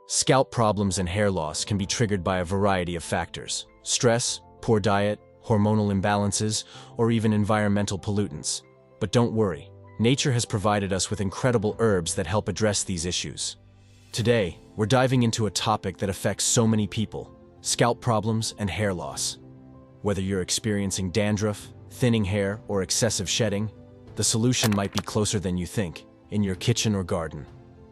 Scalp problems and hair loss can be triggered by a variety of factors: stress, poor diet, hormonal imbalances, or even environmental pollutants. But don't worry, nature has provided us with incredible herbs that help address these issues. Today, we're diving into a topic that affects so many people: scalp problems and hair loss. Whether you're experiencing dandruff, thinning hair, or excessive shedding, the solution might be closer than you think, in your kitchen or garden.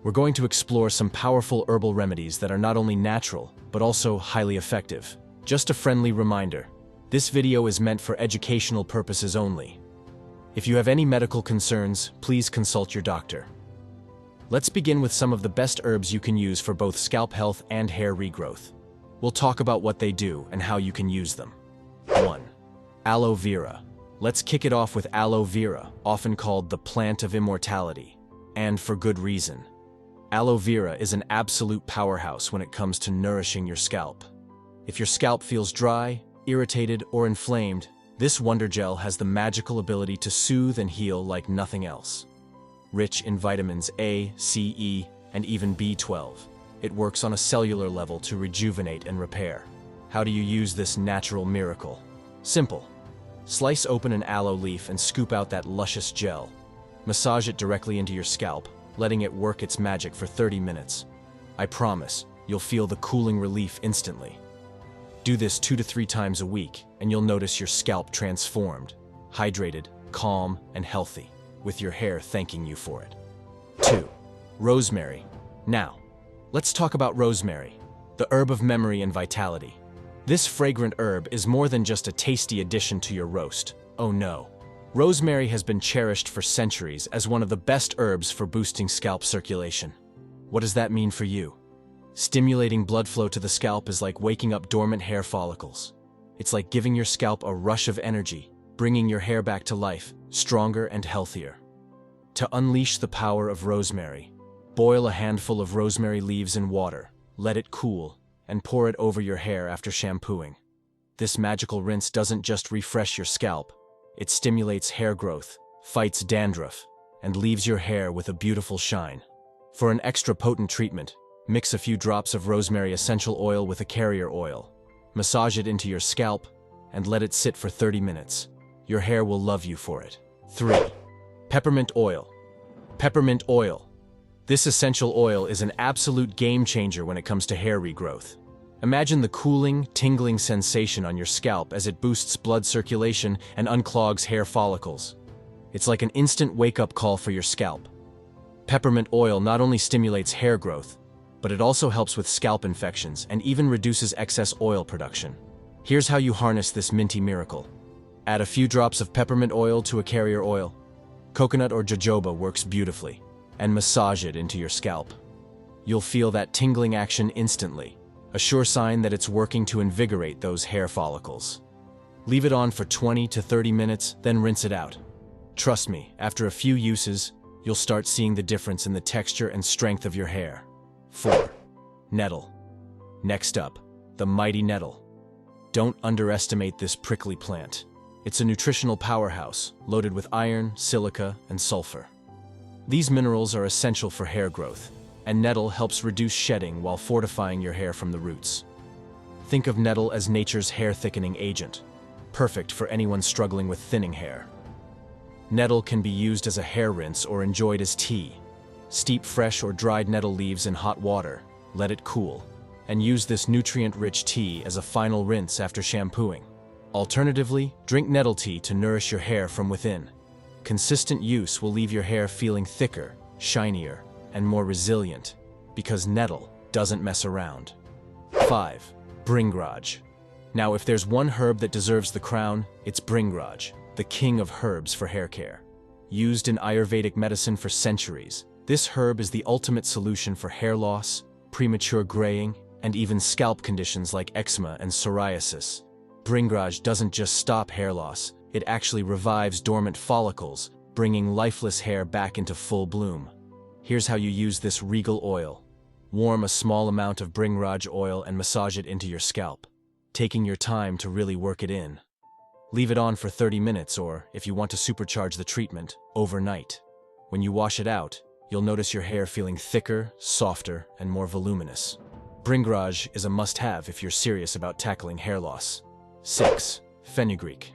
We're going to explore some powerful herbal remedies that are not only natural, but also highly effective. Just a friendly reminder, this video is meant for educational purposes only. If you have any medical concerns, please consult your doctor. Let's begin with some of the best herbs you can use for both scalp health and hair regrowth. We'll talk about what they do and how you can use them. 1. Aloe Vera. Let's kick it off with aloe vera, often called the plant of immortality. And for good reason. Aloe vera is an absolute powerhouse when it comes to nourishing your scalp. If your scalp feels dry, irritated, or inflamed, this wonder gel has the magical ability to soothe and heal like nothing else. Rich in vitamins A, C, E, and even B12, it works on a cellular level to rejuvenate and repair. How do you use this natural miracle? Simple. Slice open an aloe leaf and scoop out that luscious gel. Massage it directly into your scalp, letting it work its magic for 30 minutes. I promise, you'll feel the cooling relief instantly. Do this 2 to 3 times a week, and you'll notice your scalp transformed, hydrated, calm, and healthy, with your hair thanking you for it. 2. Rosemary. Now, let's talk about rosemary, the herb of memory and vitality. This fragrant herb is more than just a tasty addition to your roast. Oh no. Rosemary has been cherished for centuries as one of the best herbs for boosting scalp circulation. What does that mean for you? Stimulating blood flow to the scalp is like waking up dormant hair follicles. It's like giving your scalp a rush of energy, bringing your hair back to life, stronger and healthier. To unleash the power of rosemary, boil a handful of rosemary leaves in water, let it cool, and pour it over your hair after shampooing. This magical rinse doesn't just refresh your scalp, it stimulates hair growth, fights dandruff, and leaves your hair with a beautiful shine. For an extra potent treatment, mix a few drops of rosemary essential oil with a carrier oil. Massage it into your scalp, and let it sit for 30 minutes. Your hair will love you for it. 3. Peppermint Oil. Peppermint oil. This essential oil is an absolute game changer when it comes to hair regrowth. Imagine the cooling, tingling sensation on your scalp as it boosts blood circulation and unclogs hair follicles. It's like an instant wake-up call for your scalp. Peppermint oil not only stimulates hair growth, but it also helps with scalp infections and even reduces excess oil production. Here's how you harness this minty miracle. Add a few drops of peppermint oil to a carrier oil. Coconut or jojoba works beautifully, and massage it into your scalp. You'll feel that tingling action instantly, a sure sign that it's working to invigorate those hair follicles. Leave it on for 20 to 30 minutes, then rinse it out. Trust me, after a few uses, you'll start seeing the difference in the texture and strength of your hair. 4. Nettle. Next up, the mighty nettle. Don't underestimate this prickly plant. It's a nutritional powerhouse, loaded with iron, silica, and sulfur. These minerals are essential for hair growth, and nettle helps reduce shedding while fortifying your hair from the roots. Think of nettle as nature's hair-thickening agent, perfect for anyone struggling with thinning hair. Nettle can be used as a hair rinse or enjoyed as tea. Steep fresh or dried nettle leaves in hot water, let it cool, and use this nutrient-rich tea as a final rinse after shampooing. Alternatively, drink nettle tea to nourish your hair from within. Consistent use will leave your hair feeling thicker, shinier, and more resilient, because nettle doesn't mess around. 5. Bringraj. Now, if there's one herb that deserves the crown, it's Bringraj, the king of herbs for hair care. Used in Ayurvedic medicine for centuries, this herb is the ultimate solution for hair loss, premature graying, and even scalp conditions like eczema and psoriasis. Bringraj doesn't just stop hair loss, it actually revives dormant follicles, bringing lifeless hair back into full bloom. Here's how you use this regal oil. Warm a small amount of Bringraj oil and massage it into your scalp, taking your time to really work it in. Leave it on for 30 minutes or, if you want to supercharge the treatment, overnight. When you wash it out, you'll notice your hair feeling thicker, softer, and more voluminous. Bringraj is a must-have if you're serious about tackling hair loss. 6. Fenugreek.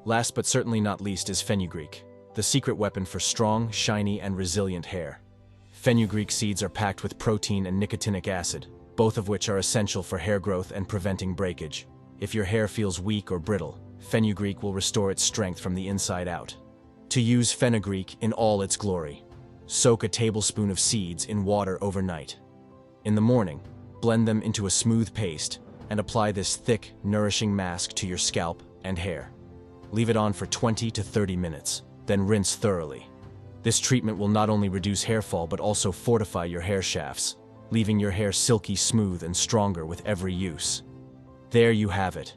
Last but certainly not least is fenugreek, the secret weapon for strong, shiny, and resilient hair. Fenugreek seeds are packed with protein and nicotinic acid, both of which are essential for hair growth and preventing breakage. If your hair feels weak or brittle, fenugreek will restore its strength from the inside out. To use fenugreek in all its glory, soak a tablespoon of seeds in water overnight. In the morning, blend them into a smooth paste and apply this thick, nourishing mask to your scalp and hair. Leave it on for 20 to 30 minutes, then rinse thoroughly. This treatment will not only reduce hair fall but also fortify your hair shafts, leaving your hair silky smooth and stronger with every use. There you have it.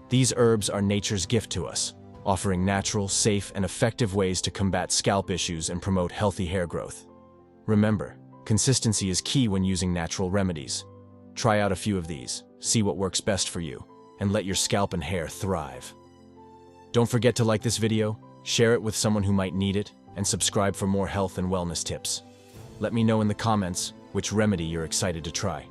These herbs are nature's gift to us, offering natural, safe, and effective ways to combat scalp issues and promote healthy hair growth. Remember, consistency is key when using natural remedies. Try out a few of these, see what works best for you, and let your scalp and hair thrive. Don't forget to like this video, share it with someone who might need it, and subscribe for more health and wellness tips. Let me know in the comments which remedy you're excited to try.